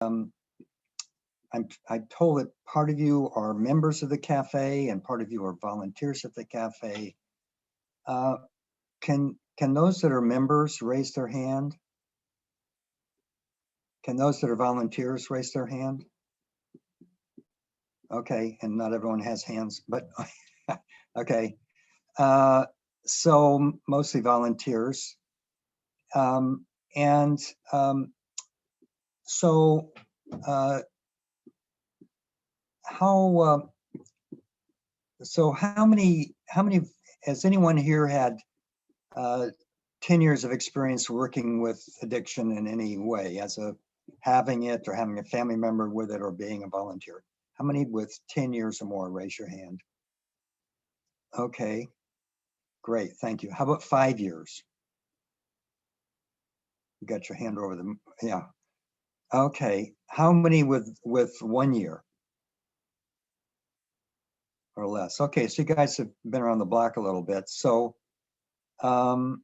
I'm told that part of you are members of the cafe and part of you are volunteers at the cafe. Can those that are members raise their hand? Can those that are volunteers raise their hand? Okay, and not everyone has hands, but okay. So mostly volunteers. So how many has anyone here had 10 years of experience working with addiction in any way, as a having it or having a family member with it or being a volunteer? How many with 10 years or more? Raise your hand. Okay, great, thank you. How about 5 years? You got your hand over them, yeah. Okay, how many with 1 year or less? Okay, so you guys have been around the block a little bit. So I'm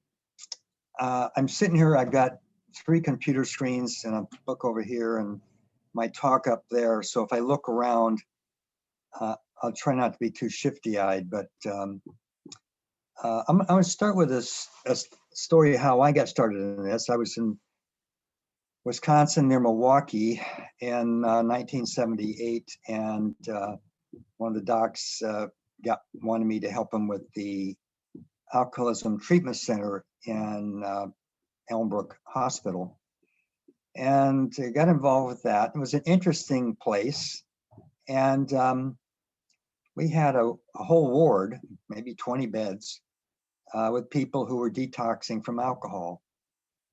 sitting here, I've got 3 computer screens and a book over here and my talk up there. So if I look around, I'll try not to be too shifty-eyed, but I'm going to start with a story of how I got started in this. I was in Wisconsin near Milwaukee in 1978, and one of the docs wanted me to help him with the alcoholism treatment center in Elmbrook Hospital, and I got involved with that. It was an interesting place, and we had a whole ward, maybe 20 beds, with people who were detoxing from alcohol,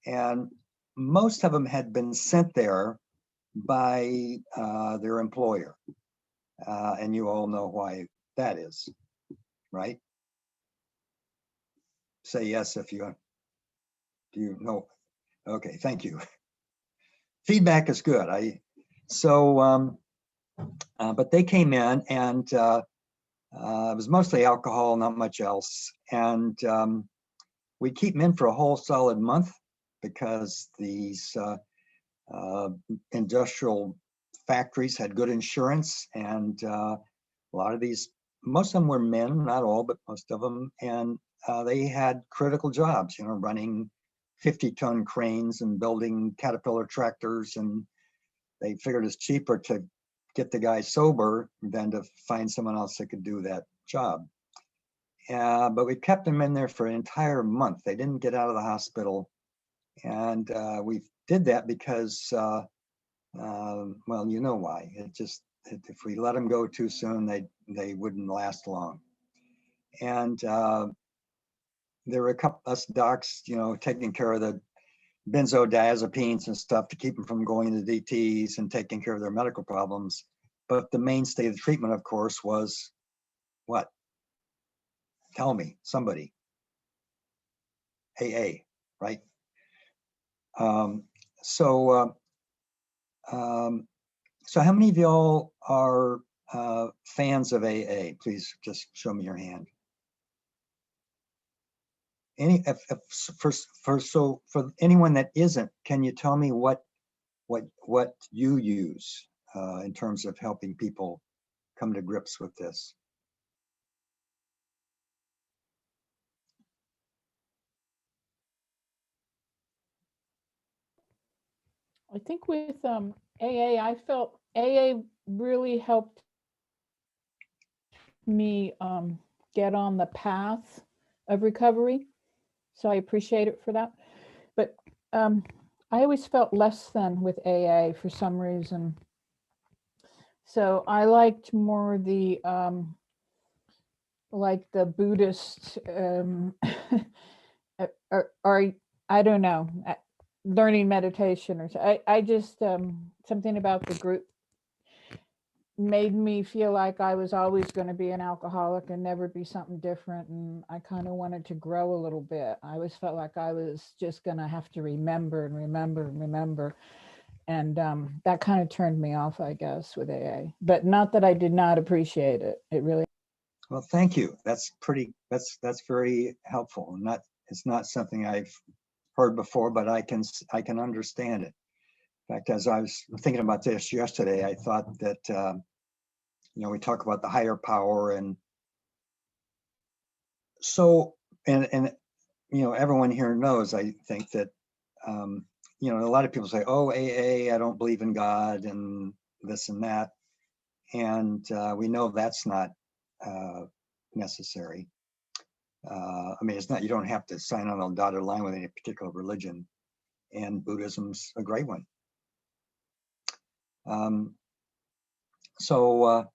and most of them had been sent there by their employer, and you all know why that is, right? Say yes if you do. You know? Okay, thank you. Feedback is good. But they came in, and it was mostly alcohol, not much else, and we keep them in for a whole solid month because these industrial factories had good insurance, and a lot of these, most of them were men, not all, but most of them, and they had critical jobs, you know, running 50-ton cranes and building Caterpillar tractors, and they figured it's cheaper to get the guy sober than to find someone else that could do that job. But we kept them in there for an entire month. They didn't get out of the hospital, and we did that because, well, you know why. It just, if we let them go too soon, they wouldn't last long. And there were a couple us docs, you know, taking care of the benzodiazepines and stuff to keep them from going to DTs and taking care of their medical problems. But the mainstay of the treatment, of course, was what? Tell me, somebody. AA, right? So how many of y'all are fans of AA? Please just show me your hand. For anyone that isn't, can you tell me what you use in terms of helping people come to grips with this? I think with AA, I felt AA really helped me get on the path of recovery. So I appreciate it for that. But I always felt less than with AA for some reason. So I liked more the like the Buddhist or I don't know, learning meditation, or I just something about the group made me feel like I was always going to be an alcoholic and never be something different, and I kind of wanted to grow a little bit. I always felt like I was just going to have to remember and remember and remember, and that kind of turned me off, I guess, with AA. But not that I did not appreciate it. It really. Well, thank you. That's very helpful. It's not something I've heard before, but I can understand it. In fact, as I was thinking about this yesterday, I thought that, we talk about the higher power, and so, and everyone here knows, I think that, a lot of people say, oh, AA, I don't believe in God and this and that. And we know that's not necessary. It's not, you don't have to sign on a dotted line with any particular religion, and Buddhism's a great one. So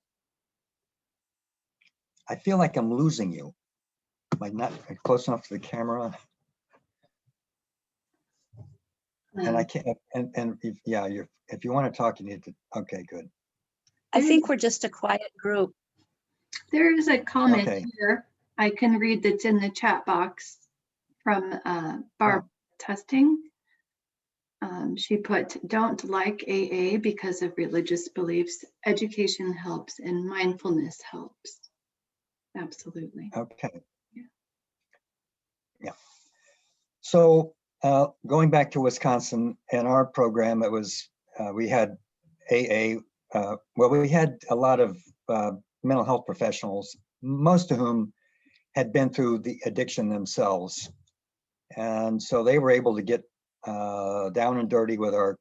I feel like I'm losing you, like not close enough to the camera. And I can't, and if you want to talk, you need to, okay, good. I think we're just a quiet group. There is a comment Okay. here I can read that's in the chat box from Barb Testing. She put, don't like AA because of religious beliefs. Education helps and mindfulness helps. Absolutely. Okay. Yeah. So going back to Wisconsin, in our program, it was, we had AA, well, we had a lot of mental health professionals, most of whom had been through the addiction themselves. And so they were able to get down and dirty with our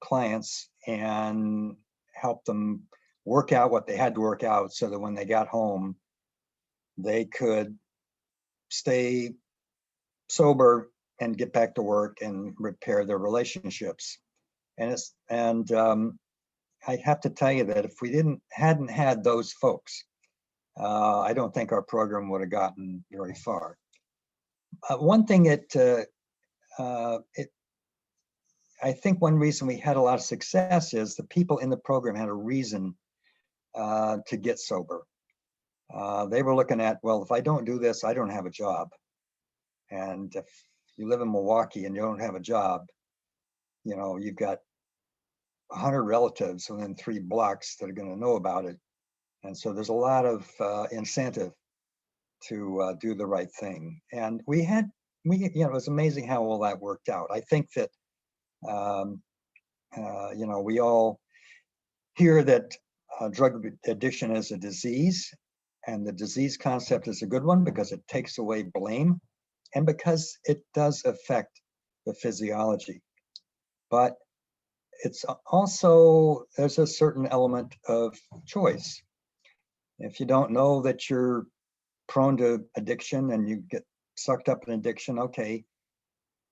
clients and help them work out what they had to work out, so that when they got home, they could stay sober and get back to work and repair their relationships. And I have to tell you that if we hadn't had those folks, I don't think our program would have gotten very far. One thing I think one reason we had a lot of success is the people in the program had a reason to get sober. They were looking at, well, if I don't do this, I don't have a job. And if you live in Milwaukee and you don't have a job, you've got 100 relatives within 3 blocks that are going to know about it. And so there's a lot of incentive to do the right thing. And it was amazing how all that worked out. I think that, we all hear that drug addiction is a disease, and the disease concept is a good one because it takes away blame and because it does affect the physiology. But it's also, there's a certain element of choice. If you don't know that you're prone to addiction and you get sucked up in addiction, okay,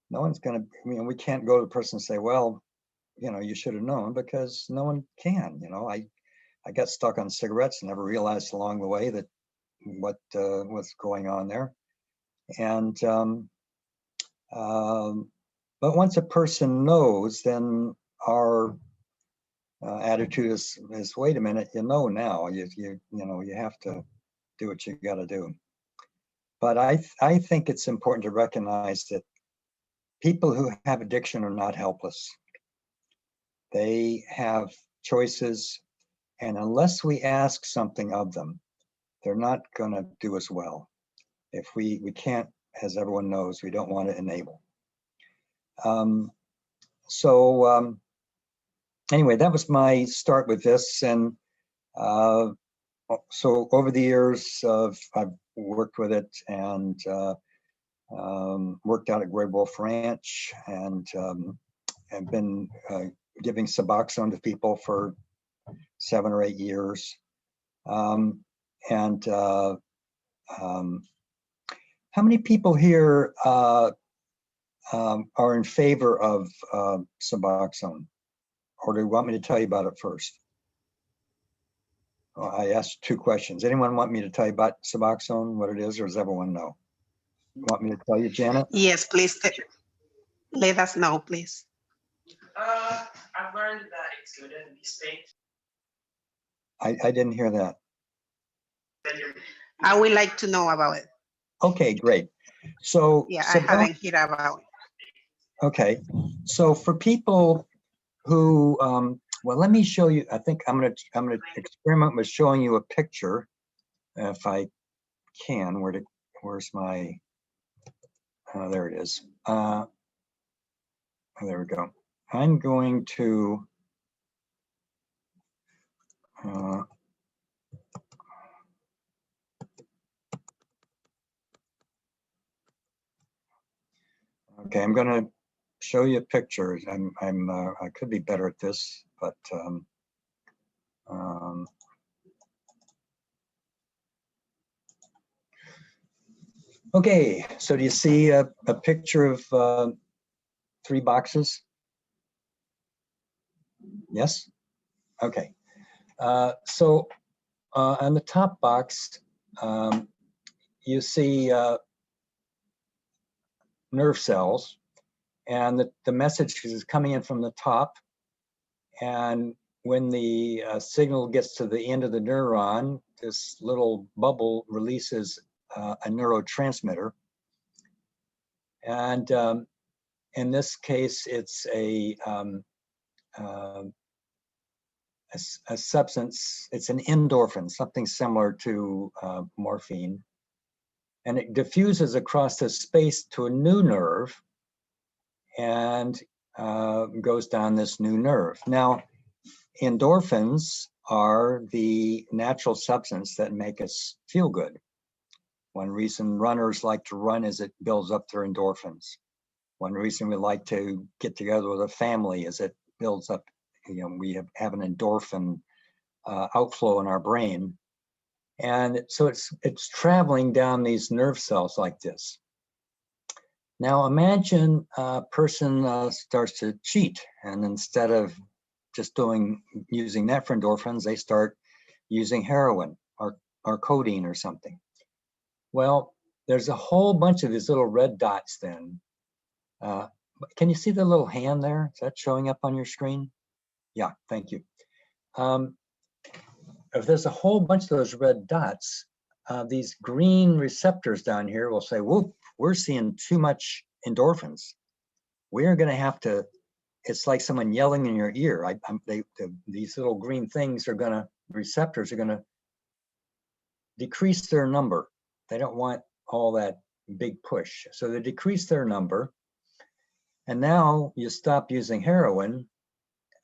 no one's going to, we can't go to the person and say, well, you should have known, because no one can. I got stuck on cigarettes and never realized along the way that what was going on there. And but once a person knows, then our attitude is wait a minute, now you have to do what you got to do. But I think it's important to recognize that people who have addiction are not helpless. They have choices, and unless we ask something of them, they're not going to do as well. If we can't, as everyone knows, we don't want to enable. Anyway, that was my start with this. And so over the years, I've worked with it and worked out at Grey Wolf Ranch, and have been giving Suboxone to people for 7 or 8 years. How many people here are in favor of Suboxone? Or do you want me to tell you about it first? I asked 2 questions. Anyone want me to tell you about Suboxone, what it is, or does everyone know? You want me to tell you, Janet? Yes, please. Let us know, please. I've learned that it's good in these states. I didn't hear that. I would like to know about it. Okay, great. So Yeah, I haven't heard about it. Okay, so for people who, well, let me show you. I think I'm gonna experiment with showing you a picture, if I can. Where's my? There it is. There we go. I'm going to okay, I'm going to show you pictures. I could be better at this, but okay, so do you see a picture of 3 boxes? Yes? Okay. So on the top box, you see nerve cells, and the message is coming in from the top. And when the signal gets to the end of the neuron, this little bubble releases a neurotransmitter. And in this case, it's a substance, it's an endorphin, something similar to morphine. And it diffuses across the space to a new nerve and goes down this new nerve. Now, endorphins are the natural substance that make us feel good. One reason runners like to run is it builds up their endorphins. One reason we like to get together with a family is it builds up, we have an endorphin outflow in our brain. And so it's traveling down these nerve cells like this. Now imagine a person starts to cheat, and instead of just using that for endorphins, they start using heroin or codeine or something. Well, there's a whole bunch of these little red dots then. Can you see the little hand there? Is that showing up on your screen? Yeah, thank you. If there's a whole bunch of those red dots, these green receptors down here will say, whoop, we're seeing too much endorphins. We're going to have to, it's like someone yelling in your ear. These little green things receptors are going to decrease their number. They don't want all that big push. So they decrease their number. And now you stop using heroin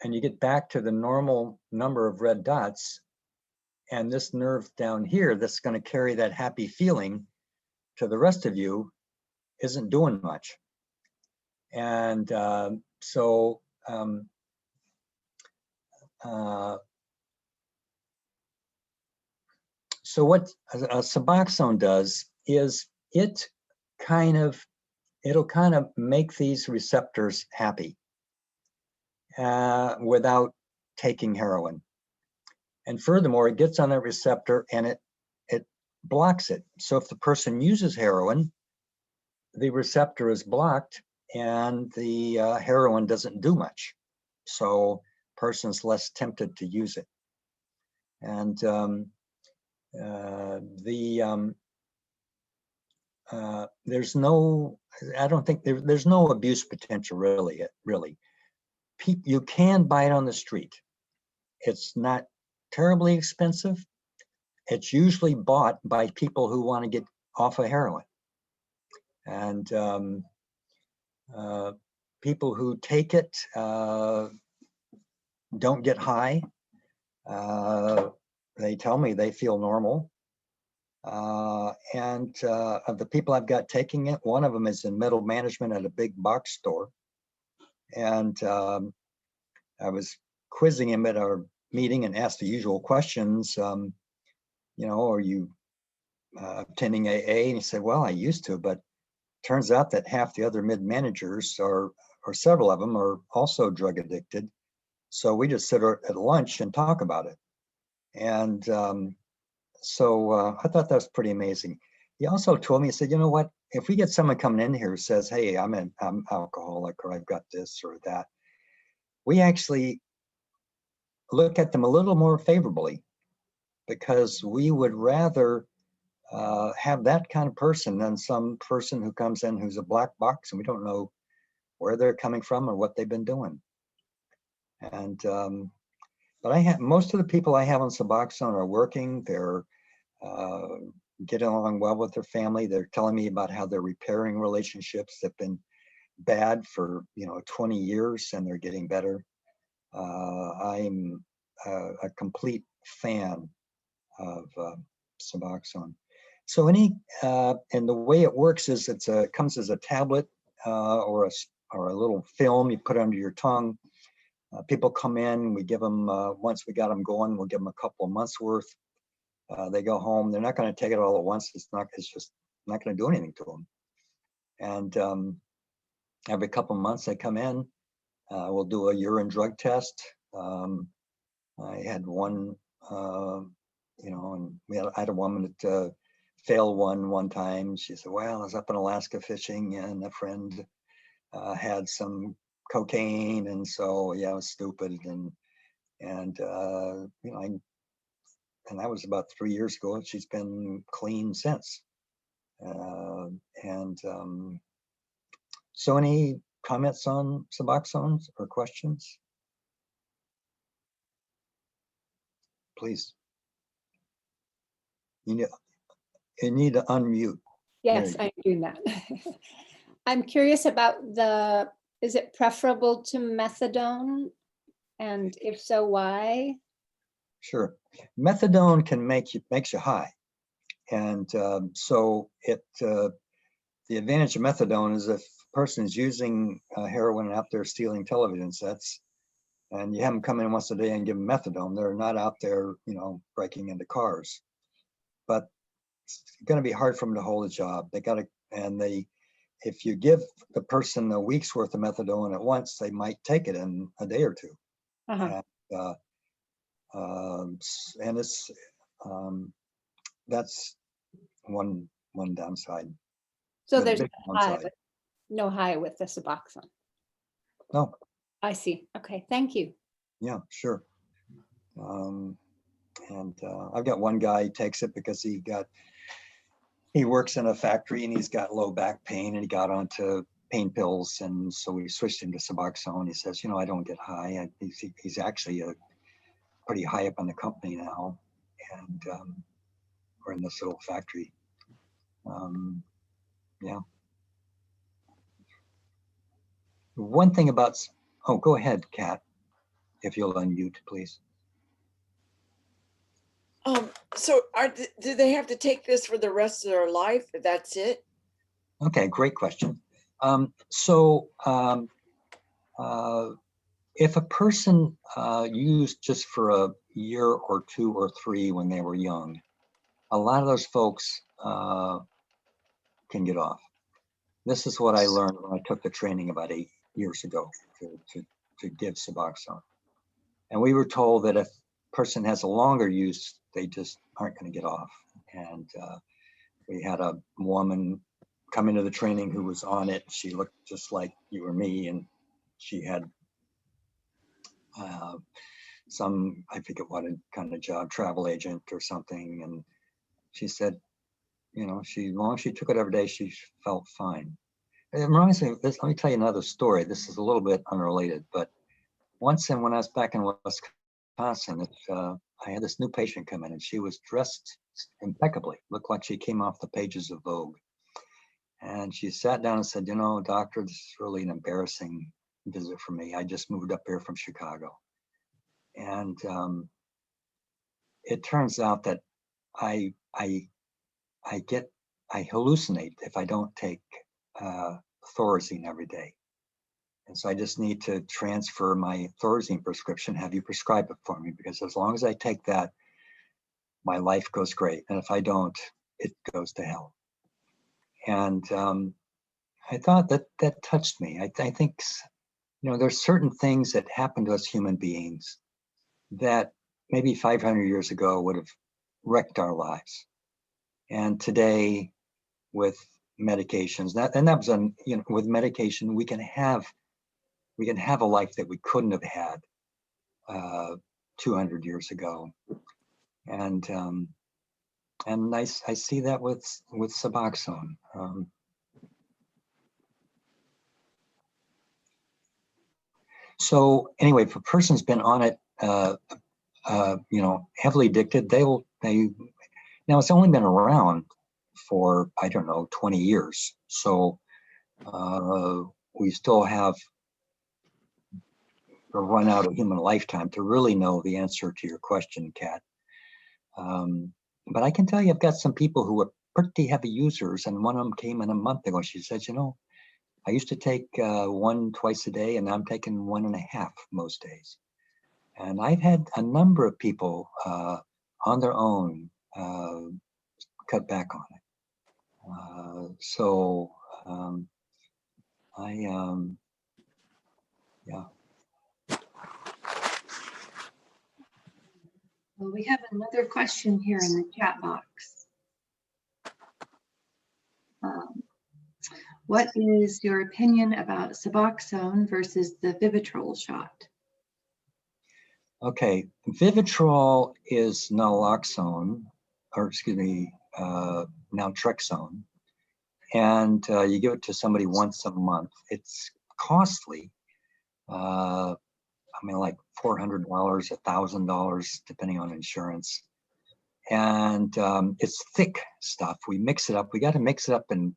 and you get back to the normal number of red dots. And this nerve down here that's going to carry that happy feeling to the rest of you isn't doing much. And so what a Suboxone does is it'll kind of make these receptors happy without taking heroin. And furthermore, it gets on that receptor and it blocks it. So if the person uses heroin, the receptor is blocked and the heroin doesn't do much. So person's less tempted to use it. And there's no, I don't think there's no abuse potential really. You can buy it on the street. It's not terribly expensive. It's usually bought by people who want to get off of heroin. And people who take it don't get high. They tell me they feel normal. And of the people I've got taking it, one of them is in middle management at a big box store. And I was quizzing him at our meeting and asked the usual questions. Are you attending AA? And he said, well, I used to, but turns out that half the other mid-managers or several of them are also drug addicted. So we just sit at lunch and talk about it. And so I thought that was pretty amazing. He also told me, he said, you know what, if we get someone coming in here who says, hey, I'm alcoholic, or I've got this or that, we actually look at them a little more favorably, because we would rather have that kind of person than some person who comes in who's a black box and we don't know where they're coming from or what they've been doing. And but most of the people I have on Suboxone are working. They're getting along well with their family. They're telling me about how they're repairing relationships. They've been bad for 20 years and they're getting better. I'm a complete fan of Suboxone. So and the way it works is it comes as a tablet or a little film you put under your tongue. People come in, we give them, once we got them going, we'll give them a couple of months worth. They go home. They're not going to take it all at once. It's just not going to do anything to them. And every couple of months they come in, we'll do a urine drug test. I had one, and I had a woman that failed one time. She said, well, I was up in Alaska fishing and a friend had some cocaine, and so yeah, I was stupid, and and that was about 3 years ago, and she's been clean since. So any comments on Suboxone or questions? Please. You need to unmute. Yes, There I'm doing that. I'm curious about is it preferable to methadone? And if so, why? Sure. Methadone makes you high. And so the advantage of methadone is if a person is using heroin out there stealing television sets, and you have them come in once a day and give them methadone, they're not out there, breaking into cars. But it's going to be hard for them to hold a job. If you give the person a week's worth of methadone at once, they might take it in a day or two. Uh-huh. And it's that's one downside. So But a there's big downside. no high with the Suboxone. No. I see. Okay, thank you. Yeah, sure. I've got one guy who takes it because he works in a factory and he's got low back pain and he got onto pain pills, and so we switched him to Suboxone. He says, I don't get high. He's actually pretty high up in the company now, and we're in this little factory. Yeah. One thing about, go ahead, Kat, if you'll unmute, please. So do they have to take this for the rest of their life? That's it? Okay, great question. If a person used just for a year or 2 or 3 when they were young, a lot of those folks can get off. This is what I learned when I took the training about 8 years ago to give Suboxone. And we were told that if a person has a longer use, they just aren't going to get off. And we had a woman come into the training who was on it. She looked just like you or me, and she had some, I forget what kind of job, travel agent or something. And she said, as long as she took it every day, she felt fine. It reminds me of this. Let me tell you another story. This is a little bit unrelated, but when I was back in Wisconsin, I had this new patient come in and she was dressed impeccably, looked like she came off the pages of Vogue. And she sat down and said, doctor, this is really an embarrassing visit for me. I just moved up here from Chicago. And it turns out that I hallucinate if I don't take Thorazine every day. And so I just need to transfer my Thorazine prescription, have you prescribe it for me, because as long as I take that, my life goes great. And if I don't, it goes to hell. And I thought that touched me. I think, there's certain things that happen to us human beings that maybe 500 years ago would have wrecked our lives. And today, with medications, with medication, we can have a life that we couldn't have had 200 years ago. And I see that with Suboxone. So anyway, if a person's been on it, heavily addicted, now it's only been around for, I don't know, 20 years. So we still have run out of human lifetime to really know the answer to your question, Kat. But I can tell you, I've got some people who are pretty heavy users, and one of them came in a month ago. She said, you know, I used to take one twice a day, and now I'm taking 1.5 most days. And I've had a number of people on their own cut back on it. So yeah. Well, we have another question here in the chat box. What is your opinion about Suboxone versus the Vivitrol shot? Okay, Vivitrol is naloxone, or excuse me, naltrexone, and you give it to somebody once a month. It's costly. I mean, like $400, $1,000, depending on insurance. And it's thick stuff. We mix it up. We got to mix it up and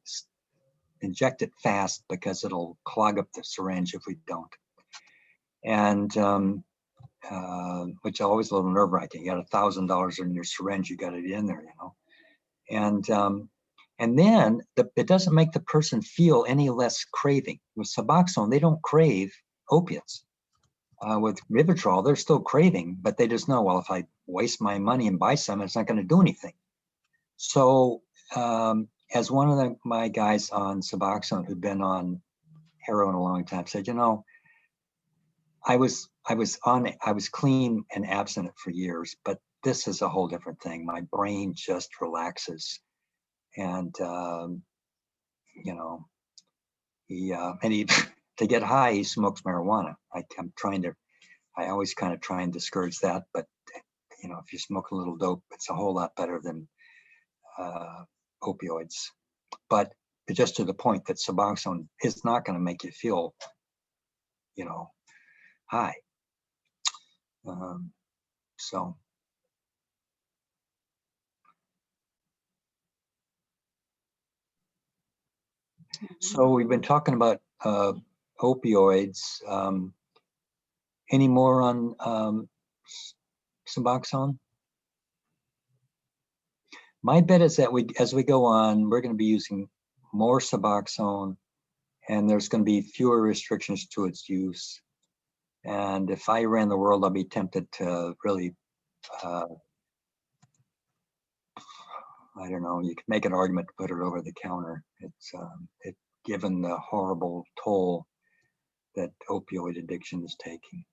inject it fast because it'll clog up the syringe if we don't. And which is always a little nerve wracking. You got $1,000 in your syringe, you got it in there, you know. And then it doesn't make the person feel any less craving. With Suboxone, they don't crave opiates. With Vivitrol, they're still craving, but they just know, well, if I waste my money and buy some, it's not going to do anything. So as one of my guys on Suboxone who'd been on heroin a long time said, you know, I was clean and abstinent for years, but this is a whole different thing. My brain just relaxes. And, you know, he to get high, he smokes marijuana. I always kind of try and discourage that, but you know, if you smoke a little dope, it's a whole lot better than opioids. But just to the point that Suboxone is not going to make you feel, you know, high. So we've been talking about opioids. Any more on Suboxone? My bet is that as we go on, we're going to be using more Suboxone, and there's going to be fewer restrictions to its use. And if I ran the world, I'd be tempted to really, I don't know, you could make an argument to put it over the counter. It's given the horrible toll that opioid addiction is taking.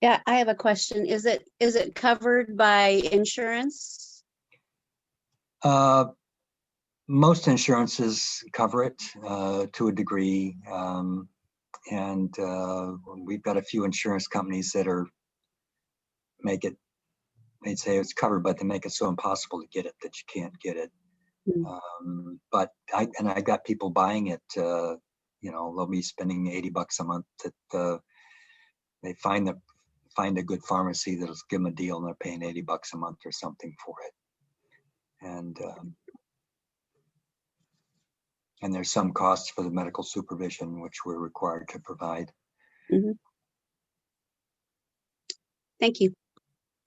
Yeah, I have a question. Is it covered by insurance? Most insurances cover it to a degree. And we've got a few insurance companies that they'd say it's covered, but they make it so impossible to get it that you can't get it. But I got people buying it, you know, they'll be spending $80 a month that they find a good pharmacy that'll give them a deal, and they're paying $80 a month or something for it. And there's some costs for the medical supervision, which we're required to provide. Thank you.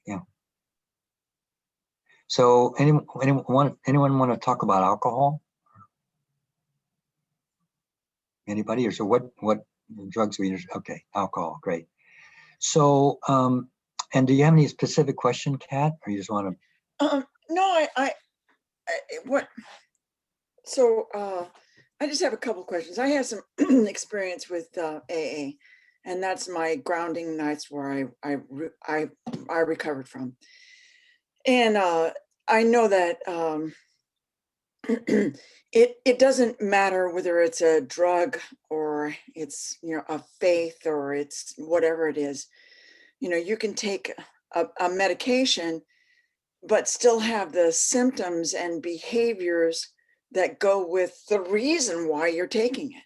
Yeah. So anyone want to talk about alcohol? Anybody? Or so what drugs we use? Okay, alcohol, great. So and do you have any specific question, Kat, or you just want to? No, what? So I just have a couple questions. I have some experience with AA, and that's my grounding nights where I recovered from. And I know that it doesn't matter whether it's a drug or it's, you know, a faith or it's whatever it is. You know, you can take a medication, but still have the symptoms and behaviors that go with the reason why you're taking it.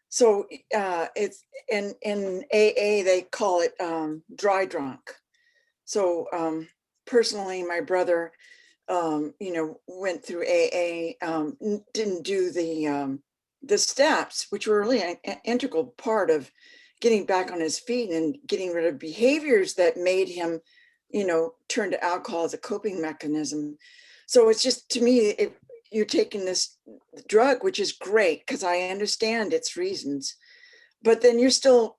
So it's in AA, they call it dry drunk. So personally, my brother you know, went through AA, didn't do the steps, which were really an integral part of getting back on his feet and getting rid of behaviors that made him, you know, turn to alcohol as a coping mechanism. So it's just, to me, if you're taking this drug, which is great because I understand its reasons, but then you're still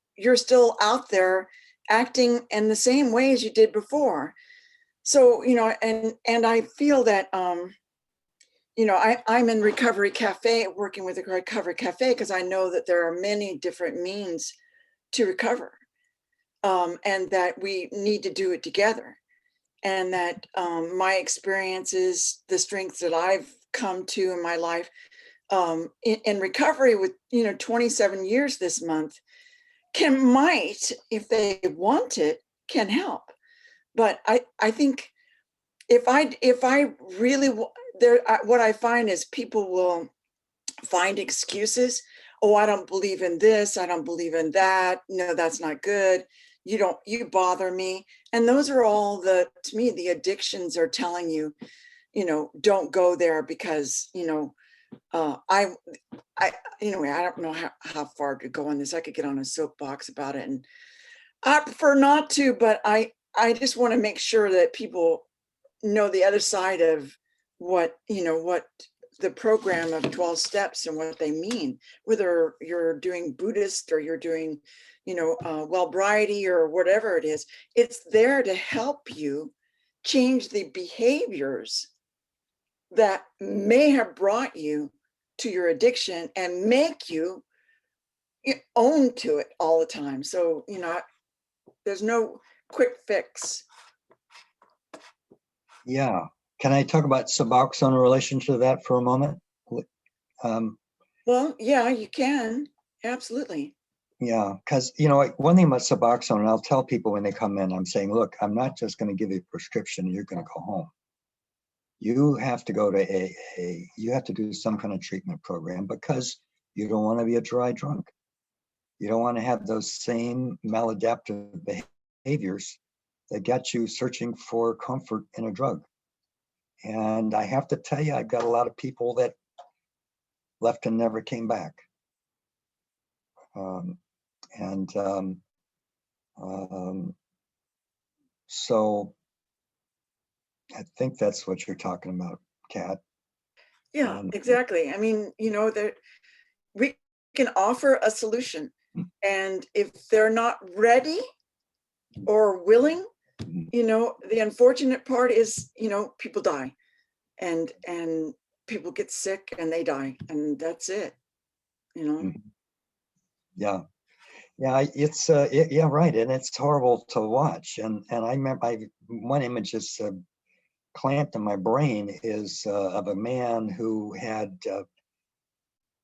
out there acting in the same way as you did before. So, you know, and I feel that, you know, I'm in Recovery Cafe, working with the Recovery Cafe, because I know that there are many different means to recover, and that we need to do it together. And that my experiences, the strengths that I've come to in my life, in recovery with, you know, 27 years this month, might, if they want it, can help. But I think if I really, what I find is people will find excuses. Oh, I don't believe in this. I don't believe in that. No, that's not good. You bother me. And those are all to me, the addictions are telling you, you know, don't go there because, you know, anyway, I don't know how far to go on this. I could get on a soapbox about it, and I prefer not to, but I just want to make sure that people know the other side of what, you know, what the program of 12 steps and what they mean, whether you're doing Buddhist or you're doing, you know, Wellbriety or whatever it is. It's there to help you change the behaviors that may have brought you to your addiction and make you own to it all the time. So, you know, there's no quick fix. Yeah. Can I talk about Suboxone in relation to that for a moment? Well, yeah, you can. Absolutely. Yeah, because, you know, one thing about Suboxone, and I'll tell people when they come in, I'm saying, look, I'm not just going to give you a prescription and you're going to go home. You have to go to AA. You have to do some kind of treatment program because you don't want to be a dry drunk. You don't want to have those same maladaptive behaviors that got you searching for comfort in a drug. And I have to tell you, I've got a lot of people that left and never came back. So I think that's what you're talking about, Kat. Yeah, exactly. I mean, you know, that we can offer a solution, and if they're not ready or willing, you know, the unfortunate part is, you know, people die, and people get sick and they die, and that's it, you know. Yeah. Yeah, it's yeah, right, and it's horrible to watch. And I remember one image is clamped in my brain is of a man who had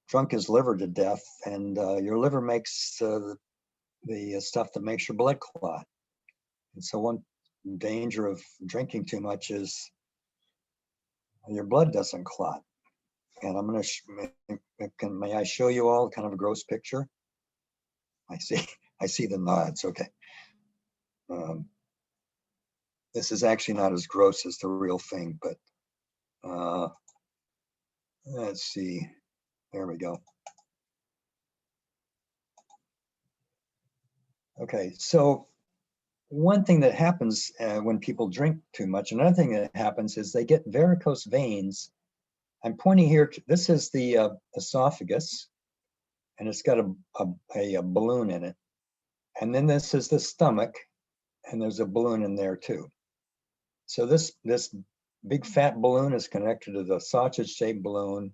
drunk his liver to death, and your liver makes the stuff that makes your blood clot. And so one danger of drinking too much is your blood doesn't clot. And I'm going to may I show you all kind of a gross picture? I see the nods. Okay. This is actually not as gross as the real thing, but let's see. There we go. Okay, so one thing that happens when people drink too much, another thing that happens is they get varicose veins. I'm pointing here to, this is the esophagus, and it's got a balloon in it. And then this is the stomach, and there's a balloon in there too. So this big fat balloon is connected to the sausage-shaped balloon,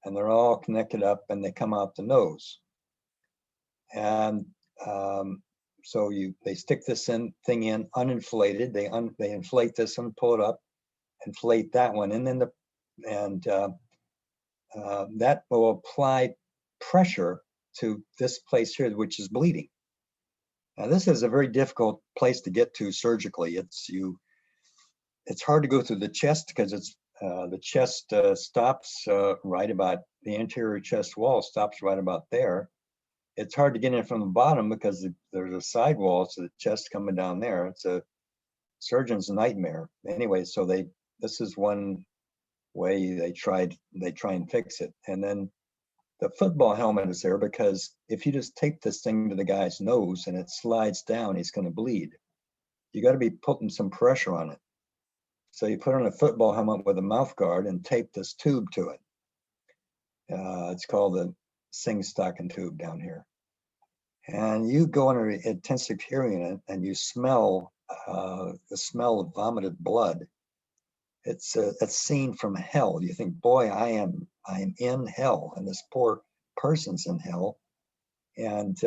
and they're all connected up, and they come out the nose. And so they stick this thing in uninflated. They inflate this one, pull it up, inflate that one, and then that will apply pressure to this place here, which is bleeding. Now this is a very difficult place to get to surgically. It's hard to go through the chest because it's the chest stops right about the anterior chest wall stops right about there. It's hard to get in from the bottom because there's a side wall, so the chest coming down there. It's a surgeon's nightmare. Anyway, so they this is one way they try and fix it. And then the football helmet is there because if you just tape this thing to the guy's nose and it slides down, he's going to bleed. You got to be putting some pressure on it. So you put on a football helmet with a mouth guard and tape this tube to it. It's called the Sing stocking tube down here. And you go under intensive hearing unit and you smell the smell of vomited blood. It's a scene from hell. You think, boy, I am in hell, and this poor person's in hell. And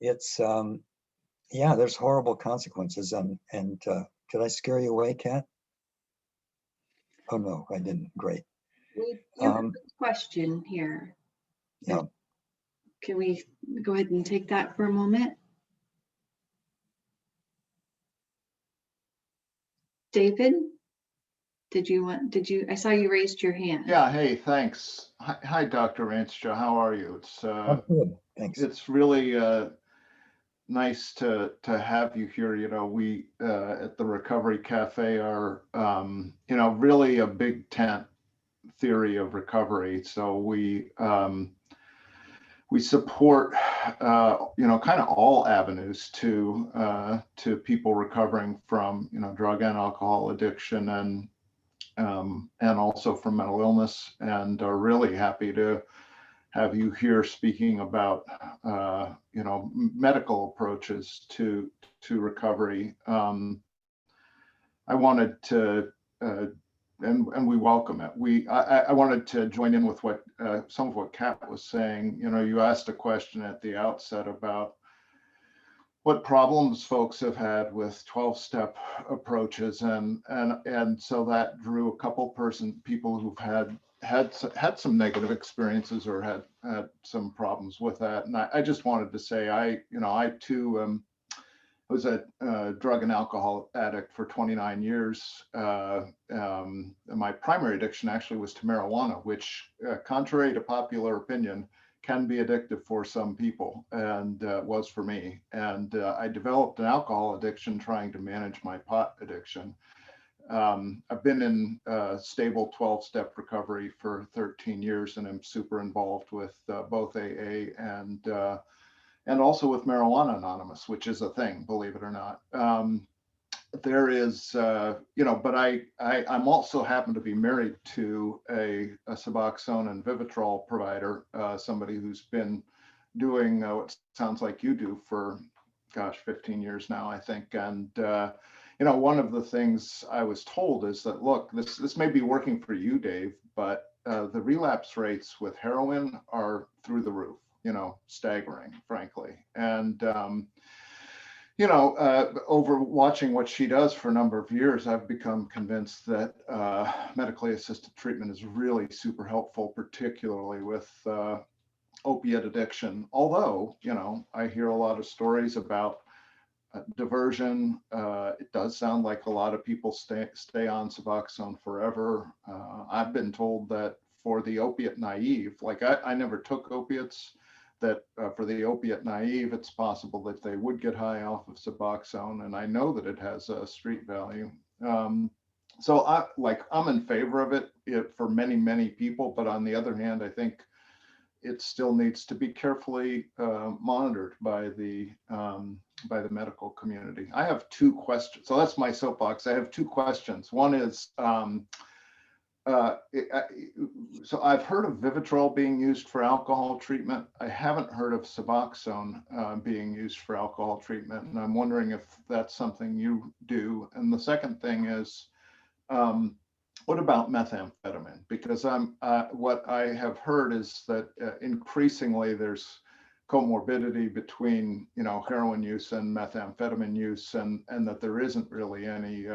it's yeah, there's horrible consequences. And did I scare you away, Kat? Oh no, I didn't. Great. We do have a question here. Yeah. Can we go ahead and take that for a moment? David, I saw you raised your hand. Yeah, hey, thanks. Hi, Dr. Rienstra. How are you? I'm good. Thanks. It's really nice to have you here. You know, we at the Recovery Cafe are, you know, really a big tent theory of recovery. So we support, you know, kind of all avenues to people recovering from, you know, drug and alcohol addiction and also from mental illness, and are really happy to have you here speaking about, you know, medical approaches to recovery. I wanted to, and we welcome it. I wanted to join in with what some of what Kat was saying. You know, you asked a question at the outset about what problems folks have had with 12-step approaches, and so that drew a couple people who've had some negative experiences or had some problems with that. And I just wanted to say, I too was a drug and alcohol addict for 29 years. My primary addiction actually was to marijuana, which, contrary to popular opinion, can be addictive for some people, and was for me. And I developed an alcohol addiction trying to manage my pot addiction. I've been in stable 12-step recovery for 13 years, and I'm super involved with both AA and also with Marijuana Anonymous, which is a thing, believe it or not. There is, you know, but I'm also happen to be married to a Suboxone and Vivitrol provider, somebody who's been doing what sounds like you do for, gosh, 15 years now, I think. And, you know, one of the things I was told is that, look, this may be working for you, Dave, but the relapse rates with heroin are through the roof, you know, staggering, frankly. And, you know, over watching what she does for a number of years, I've become convinced that medically assisted treatment is really super helpful, particularly with opiate addiction. Although, you know, I hear a lot of stories about diversion. It does sound like a lot of people stay on Suboxone forever. I've been told that for the opiate naive, like I never took opiates, that for the opiate naive, it's possible that they would get high off of Suboxone, and I know that it has a street value. So I'm in favor of it for many, many people, but on the other hand, I think it still needs to be carefully monitored by the medical community. I have two questions. So that's my soapbox. I have two questions. One is, so I've heard of Vivitrol being used for alcohol treatment. I haven't heard of Suboxone being used for alcohol treatment, and I'm wondering if that's something you do. And the second thing is, what about methamphetamine? Because what I have heard is that increasingly there's comorbidity between, you know, heroin use and methamphetamine use, and that there isn't really any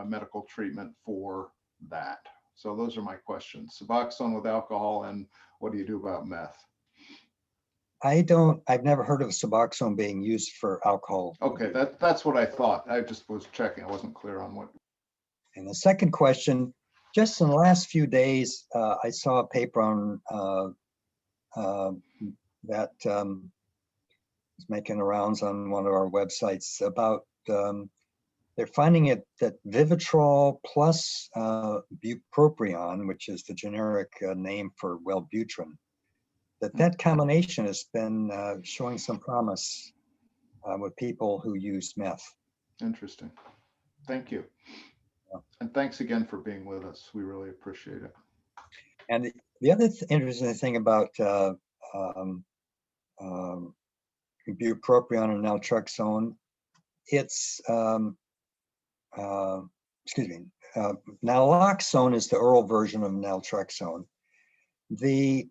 medical treatment for that. So those are my questions. Suboxone with alcohol, and what do you do about meth? I've never heard of Suboxone being used for alcohol. Okay, that's what I thought. I just was checking. I wasn't clear on what. And the second question, just in the last few days, I saw a paper on that was making the rounds on one of our websites about they're finding it that Vivitrol plus bupropion, which is the generic name for Wellbutrin, that combination has been showing some promise with people who use meth. Interesting. Thank you. And thanks again for being with us. We really appreciate it. And the other interesting thing about bupropion and naltrexone, it's naloxone is the oral version of naltrexone. The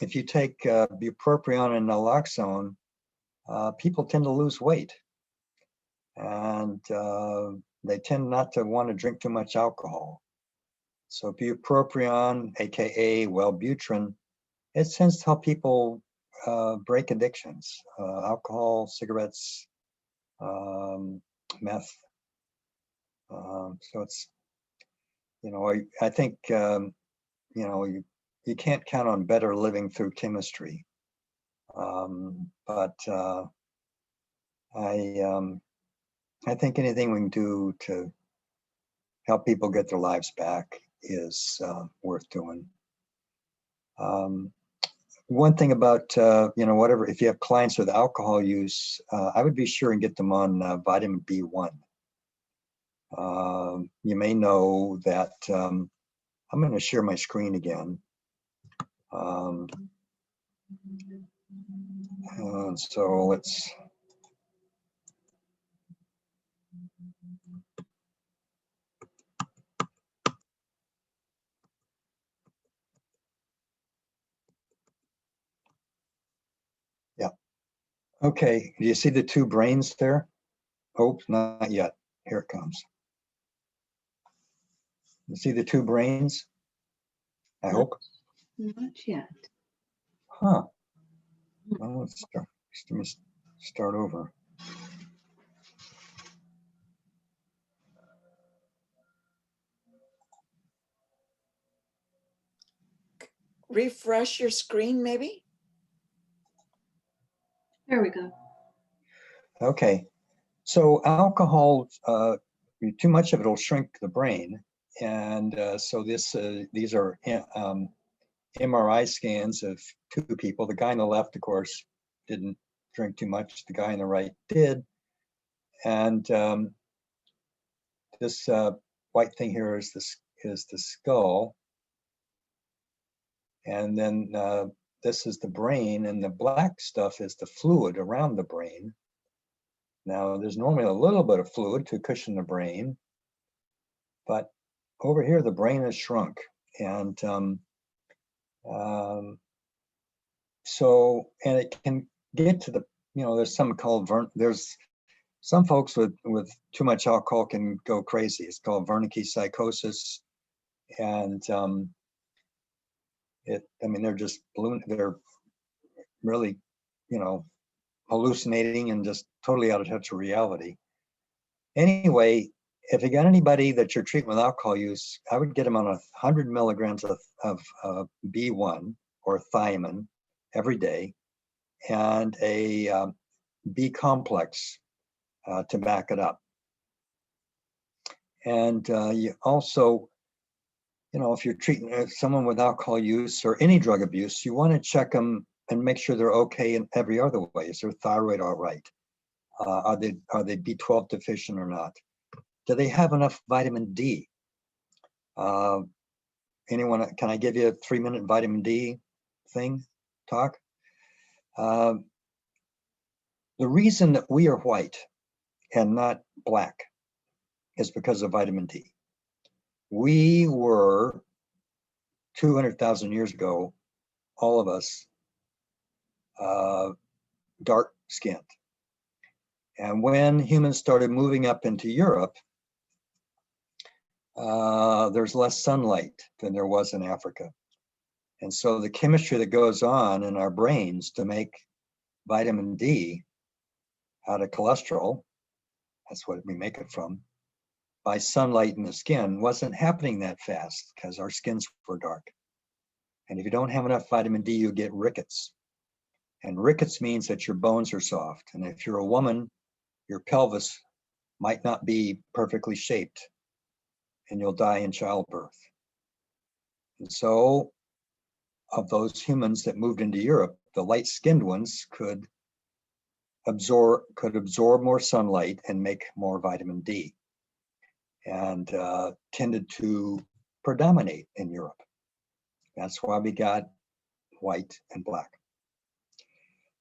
if you take bupropion and naloxone, people tend to lose weight, and they tend not to want to drink too much alcohol. So bupropion, aka Wellbutrin, it tends to help people break addictions, alcohol, cigarettes, meth. So it's, I think, you can't count on better living through chemistry. But I think anything we can do to help people get their lives back is worth doing. One thing about, whatever, if you have clients with alcohol use, I would be sure and get them on vitamin B1. You may know that, I'm going to share my screen again. So let's, yeah. Okay, do you see the two brains there? Oh, not yet. Here it comes. You see the two brains? I hope. Not yet. Huh. Well, let's start over. Refresh your screen, maybe? There we go. Okay. So alcohol, too much of it will shrink the brain. And so these are MRI scans of two people. The guy on the left, of course, didn't drink too much. The guy on the right did. And this white thing here is the skull. And then this is the brain, and the black stuff is the fluid around the brain. Now, there's normally a little bit of fluid to cushion the brain, but over here, the brain is shrunk. And so, and it can get to the, there's some called, there's some folks with too much alcohol can go crazy. It's called Wernicke psychosis. And they're just they're really, hallucinating and just totally out of touch with reality. Anyway, if you got anybody that you're treating with alcohol use, I would get them on 100 milligrams of B1 or thiamine every day, and a B complex to back it up. And you also, if you're treating someone with alcohol use or any drug abuse, you want to check them and make sure they're okay in every other way. Is their thyroid all right? Are they B12 deficient or not? Do they have enough vitamin D? Anyone, can I give you a 3-minute vitamin D talk? The reason that we are white and not black is because of vitamin D. We were 200,000 years ago, all of us, dark skinned. And when humans started moving up into Europe, there's less sunlight than there was in Africa. And so the chemistry that goes on in our brains to make vitamin D out of cholesterol, that's what we make it from, by sunlight in the skin, wasn't happening that fast because our skins were dark. And if you don't have enough vitamin D, you get rickets. And rickets means that your bones are soft. And if you're a woman, your pelvis might not be perfectly shaped and you'll die in childbirth. And so of those humans that moved into Europe, the light-skinned ones could absorb more sunlight and make more vitamin D, and tended to predominate in Europe. That's why we got white and black.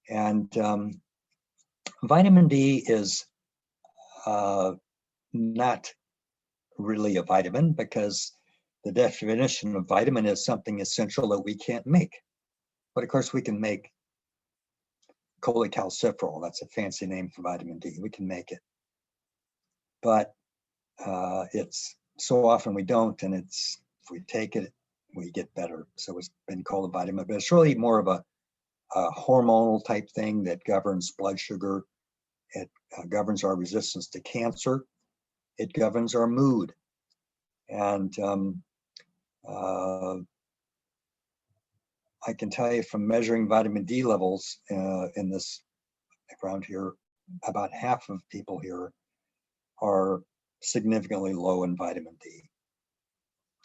And vitamin D is not really a vitamin, because the definition of vitamin is something essential that we can't make. But of course we can make cholecalciferol. That's a fancy name for vitamin D. We can make it. But it's so often we don't, and it's, if we take it, we get better. So it's been called a vitamin, but it's really more of a hormonal type thing that governs blood sugar. It governs our resistance to cancer. It governs our mood. And I can tell you from measuring vitamin D levels in this around here, about half of people here are significantly low in vitamin D.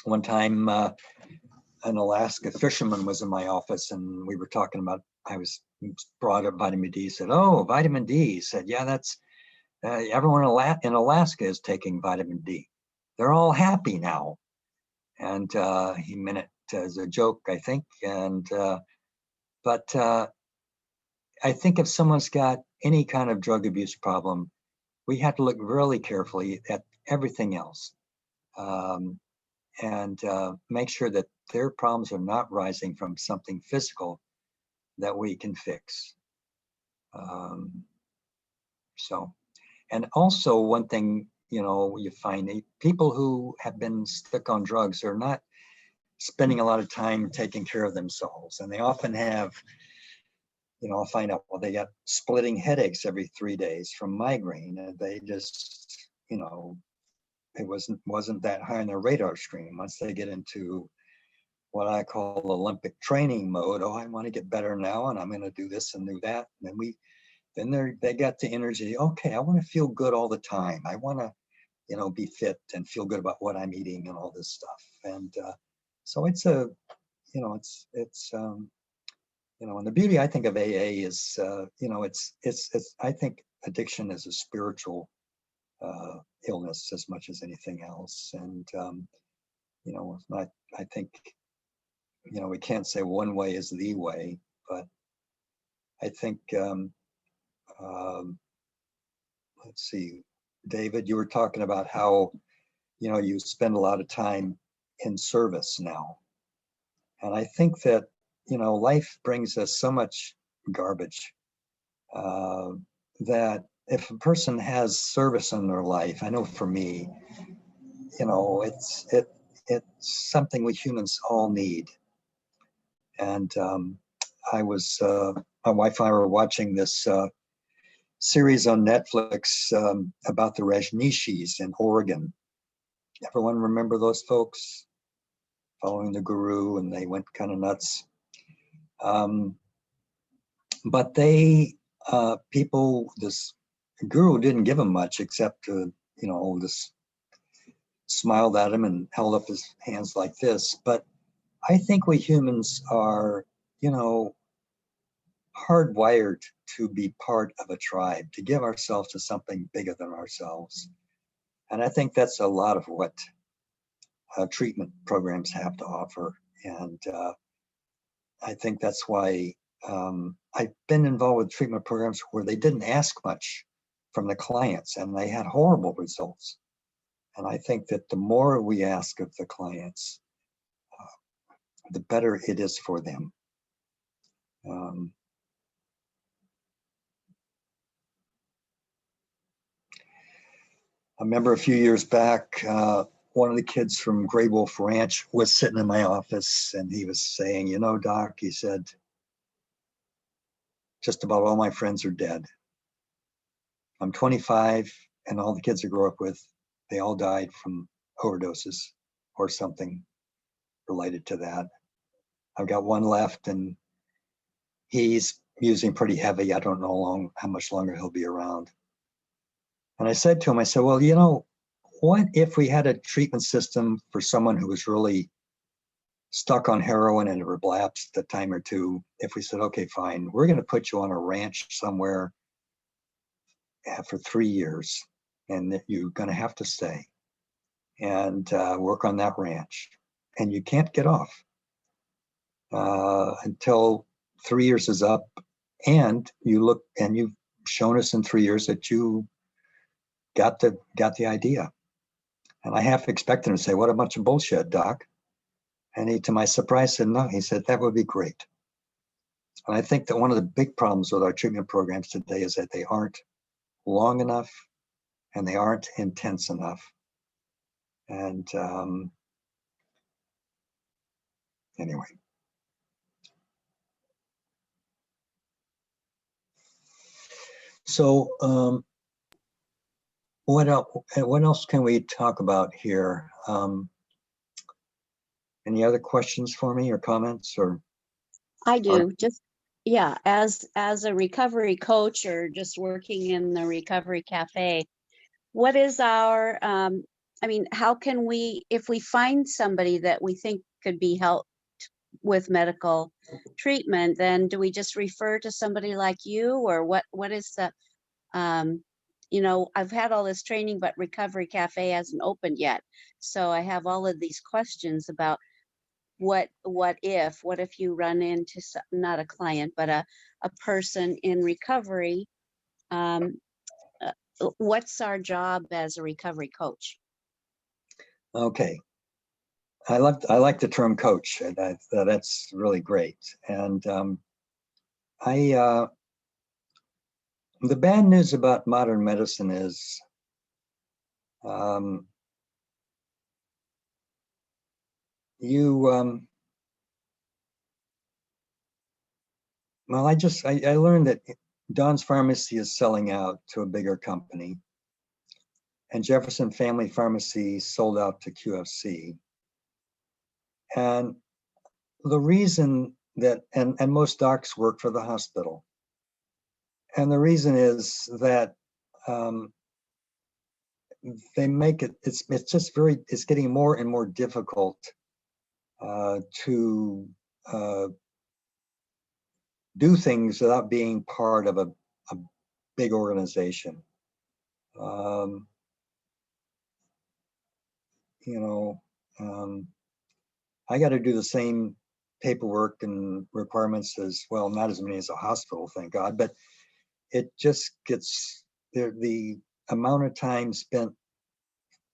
One time, an Alaska fisherman was in my office, and we were talking about, I was brought up vitamin D. He said, "Oh, vitamin D." He said, "Yeah, that's everyone in Alaska is taking vitamin D. They're all happy now." And he meant it as a joke, I think. And but I think if someone's got any kind of drug abuse problem, we have to look really carefully at everything else, and make sure that their problems are not rising from something physical that we can fix. So, and also one thing, you know, you find people who have been stuck on drugs are not spending a lot of time taking care of themselves, and they often have, you know, I'll find out, well, they got splitting headaches every 3 days from migraine, and they just, you know, it wasn't that high on their radar screen. Once they get into what I call Olympic training mode, oh, I want to get better now, and I'm going to do this and do that, and then they got the energy. Okay, I want to feel good all the time. I want to, you know, be fit and feel good about what I'm eating and all this stuff. And so it's a, you know, it's you know, and the beauty I think of AA is, you know, it's I think addiction is a spiritual illness as much as anything else. And you know, I think, you know, we can't say one way is the way, but I think let's see, David, you were talking about how, you know, you spend a lot of time in service now. And I think that, you know, life brings us so much garbage that if a person has service in their life, I know for me, you know, it's something we humans all need. And I was, my wife and I were watching this series on Netflix about the Rajneeshis in Oregon. Everyone remember those folks following the guru, and they went kind of nuts. But they, this guru didn't give them much except to, you know, just smiled at him and held up his hands like this. But I think we humans are, you know, hardwired to be part of a tribe, to give ourselves to something bigger than ourselves. And I think that's a lot of what treatment programs have to offer. And I think that's why I've been involved with treatment programs where they didn't ask much from the clients and they had horrible results. And I think that the more we ask of the clients, the better it is for them. I remember a few years back, one of the kids from Gray Wolf Ranch was sitting in my office, and he was saying, "You know, Doc," he said, "just about all my friends are dead. I'm 25, and all the kids I grew up with, they all died from overdoses or something related to that. I've got one left, and he's using pretty heavy. I don't know how much longer he'll be around. And I said to him, I said, well, you know, what if we had a treatment system for someone who was really stuck on heroin and relapsed a time or two? If we said, okay, fine, we're going to put you on a ranch somewhere for 3 years, and that you're going to have to stay and work on that ranch, and you can't get off until 3 years is up, and you've shown us in 3 years that you got the idea. And I half expected him to say, what a bunch of bullshit, doc. And he, to my surprise, said no. He said that would be great. And I think that one of the big problems with our treatment programs today is that they aren't long enough and they aren't intense enough. And anyway. So what else can we talk about here? Any other questions for me or comments? Or I do, just, yeah, as a recovery coach or just working in the recovery cafe, what is our, I mean, how can we, if we find somebody that we think could be helped with medical treatment, then do we just refer to somebody like you, or what is the, you know, I've had all this training, but Recovery Cafe hasn't opened yet. So I have all of these questions about what if you run into not a client, but a person in recovery, what's our job as a recovery coach? Okay. I like the term coach. That's really great. And the bad news about modern medicine is well, I learned that Don's Pharmacy is selling out to a bigger company, and Jefferson Family Pharmacy sold out to QFC. And the reason that, and most docs work for the hospital. And the reason is that they make it, it's getting more and more difficult to do things without being part of a big organization. You know, I got to do the same paperwork and requirements as well, not as many as a hospital, thank God, but it just gets, the amount of time spent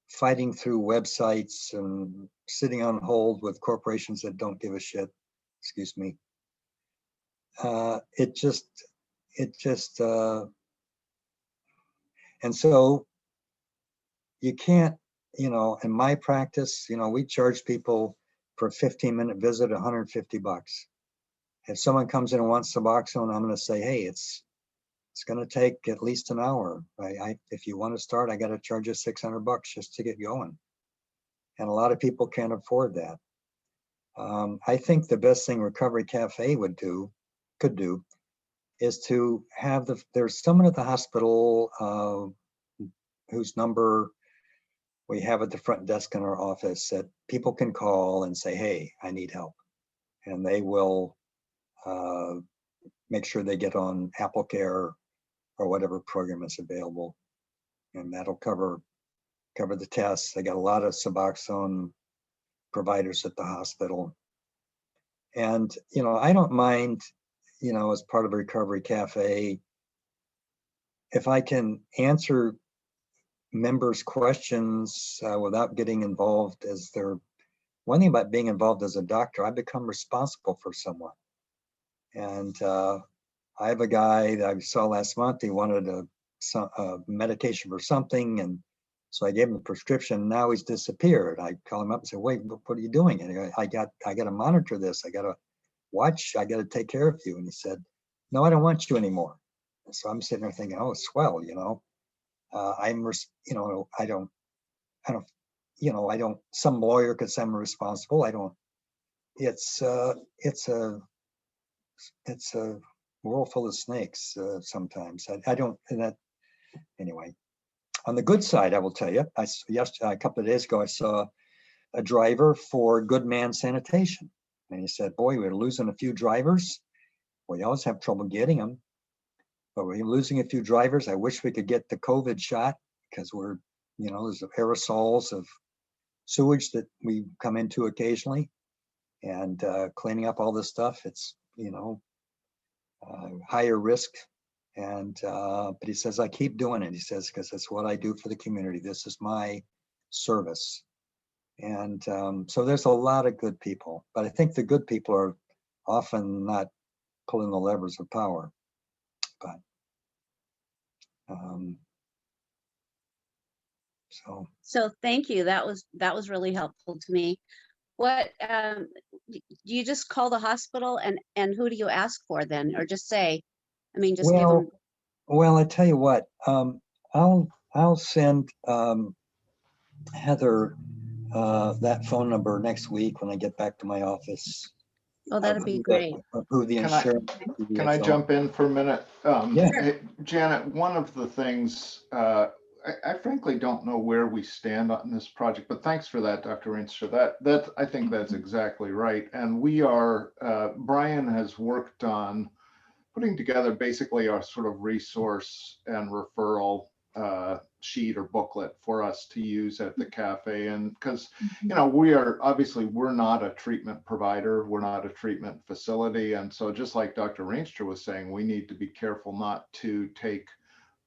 fighting through websites and sitting on hold with corporations that don't give a shit, excuse me. And so you can't, you know, in my practice, you know, we charge people for a 15-minute visit, $150. If someone comes in and wants Suboxone, I'm going to say, hey, it's going to take at least an hour. If you want to start, I got to charge you $600 just to get going. And a lot of people can't afford that. I think the best thing Recovery Cafe could do is to have there's someone at the hospital whose number we have at the front desk in our office that people can call and say, hey, I need help. And they will make sure they get on Apple Care or whatever program is available. And that'll cover the tests. They got a lot of Suboxone providers at the hospital. And, you know, I don't mind, you know, as part of Recovery Cafe, if I can answer members' questions without getting involved one thing about being involved as a doctor, I become responsible for someone. And I have a guy that I saw last month, he wanted a medication for something, and so I gave him a prescription. Now he's disappeared. I call him up and say, wait, what are you doing? And I got to monitor this. I got to watch, I got to take care of you. And he said, no, I don't want you anymore. And so I'm sitting there thinking, oh, swell, you know, you know, I don't, you know, I don't, some lawyer could say I'm responsible. I don't, it's a world full of snakes sometimes. I don't, and that, anyway. On the good side, I will tell you, a couple of days ago, I saw a driver for Good Man Sanitation. And he said, boy, we're losing a few drivers. We always have trouble getting them, but we're losing a few drivers. I wish we could get the COVID shot because we're, there's aerosols of sewage that we come into occasionally, and cleaning up all this stuff. It's, higher risk. And, but he says, I keep doing it. He says, because it's what I do for the community. This is my service. And so there's a lot of good people, but I think the good people are often not pulling the levers of power. But So thank you. That was really helpful to me. What do you just call the hospital and who do you ask for then, or just say, I mean, just give them. Well, I tell you what, I'll send Heather that phone number next week when I get back to my office. Oh, that'd be great. Who the insurance. Can I jump in for a minute? Yeah. Hey, Janet, one of the things, I frankly don't know where we stand on this project, but thanks for that, Dr. Rienstra. That I think that's exactly right. And we are, Brian has worked on putting together basically our sort of resource and referral sheet or booklet for us to use at the cafe. And because, we're not a treatment provider, we're not a treatment facility. And so just like Dr. Rienstra was saying, we need to be careful not to take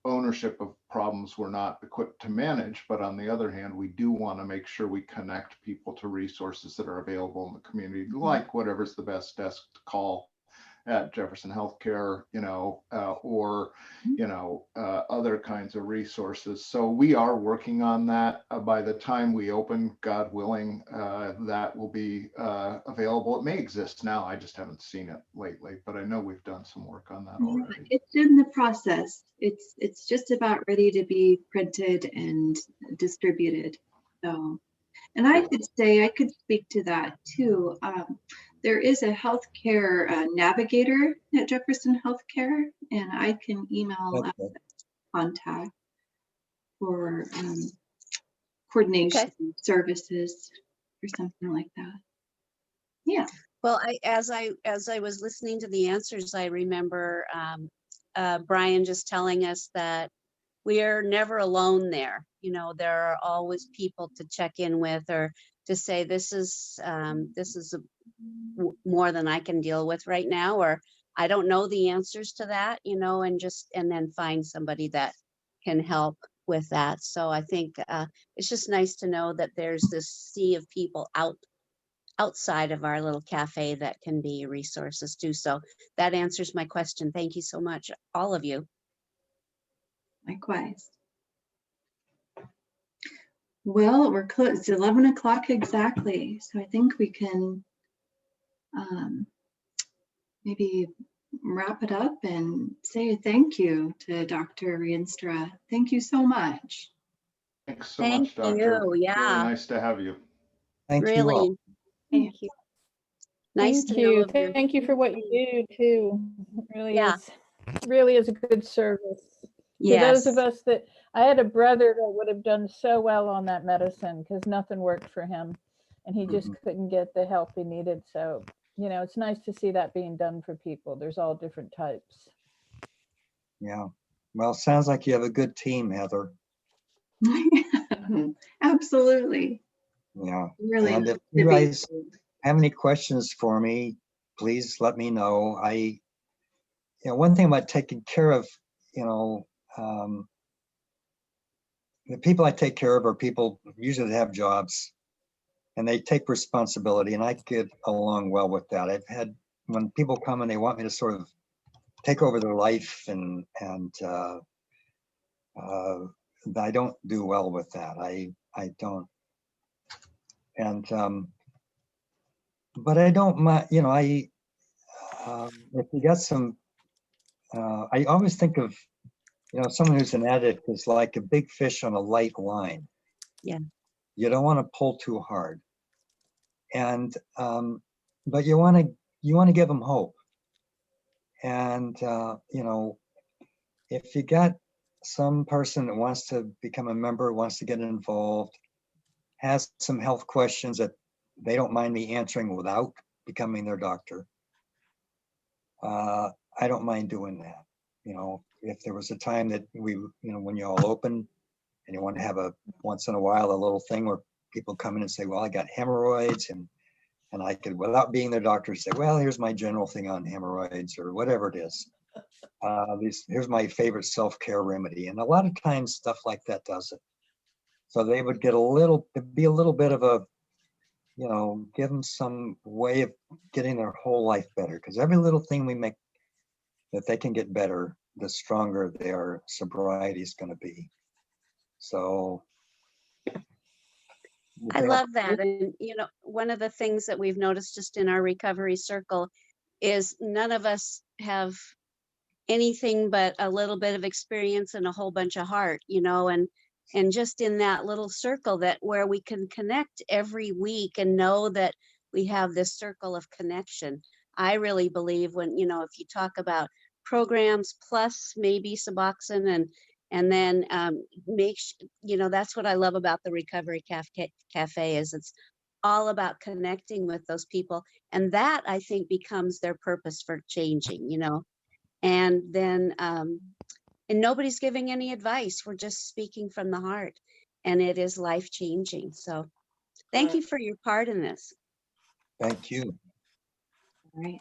ownership of problems we're not equipped to manage. But on the other hand, we do want to make sure we connect people to resources that are available in the community, like whatever's the best desk to call at Jefferson Healthcare, or other kinds of resources. So we are working on that. By the time we open, God willing, that will be available. It may exist now. I just haven't seen it lately, but I know we've done some work on that already. It's in the process. It's just about ready to be printed and distributed. So, and I could speak to that too. There is a healthcare navigator at Jefferson Healthcare, and I can email contact for coordination services or something like that. Yeah. Well, as I was listening to the answers, I remember Brian just telling us that we are never alone there. There are always people to check in with, or to say this is more than I can deal with right now, or I don't know the answers to that, and then find somebody that can help with that. So I think it's just nice to know that there's this sea of people outside of our little cafe that can be resources too. So that answers my question. Thank you so much, all of you. Likewise. Well, we're close. It's 11 o'clock exactly. So I think we can maybe wrap it up and say thank you to Dr. Rienstra. Thank you so much. Thanks so much, Doctor. Yeah. Really nice to have you. Thank you Really all. Thank you. nice Thank to know you. of your. Thank you for what you do too. It really is a good service. To those of us that, I had a brother that would have done so well on that medicine because nothing worked for him and he just couldn't get the help he needed. So, it's nice to see that being done for people. There's all different types. Yeah. Well, sounds like you have a good team, Heather. Absolutely. Yeah. Really. And if you guys have any questions for me, please let me know. One thing about taking care of, the people I take care of are people usually that have jobs and they take responsibility, and I get along well with that. I've had, when people come and they want me to sort of take over their life and I don't do well with that. I don't. And, but I don't mind, if you got some, I always think of, someone who's an addict is like a big fish on a light line. Yeah. You don't want to pull too hard. And, but you want to give them hope. And, you know, if you got some person that wants to become a member, wants to get involved, has some health questions that they don't mind me answering without becoming their doctor, I don't mind doing that. You know, if there was a time that we, you know, when you all open and you want to have a, once in a while, a little thing where people come in and say, well, I got hemorrhoids, and I could, without being their doctor, say, well, here's my general thing on hemorrhoids or whatever it is. Here's my favorite self-care remedy. And a lot of times stuff like that does it. So they would get a little, it'd be a little bit of a, you know, give them some way of getting their whole life better. Because every little thing we make that they can get better, the stronger their sobriety is going to be. So. I love that. And, you know, one of the things that we've noticed just in our recovery circle is none of us have anything but a little bit of experience and a whole bunch of heart, you know, and just in that little circle that where we can connect every week and know that we have this circle of connection. I really believe when, you know, if you talk about programs plus maybe Suboxone and then you know, that's what I love about the Recovery Cafe is it's all about connecting with those people. And that I think becomes their purpose for changing, you know, and then, and nobody's giving any advice. We're just speaking from the heart and it is life changing. So thank you for your part in this. Thank you. All right.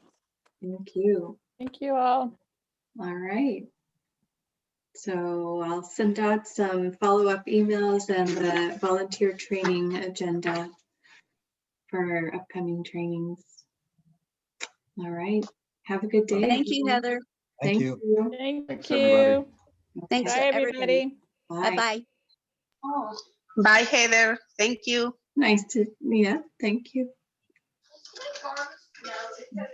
Thank you. Thank you all. All right. So I'll send out some follow-up emails and the volunteer training agenda for upcoming trainings. All right. Have a good day. Thank you, everyone. Heather. Thank you. Thank Thanks, you. everybody. Thanks Bye, to everybody. everybody. Bye-bye. Bye, Heather. Thank you. Nice to, yeah, thank you. Yeah,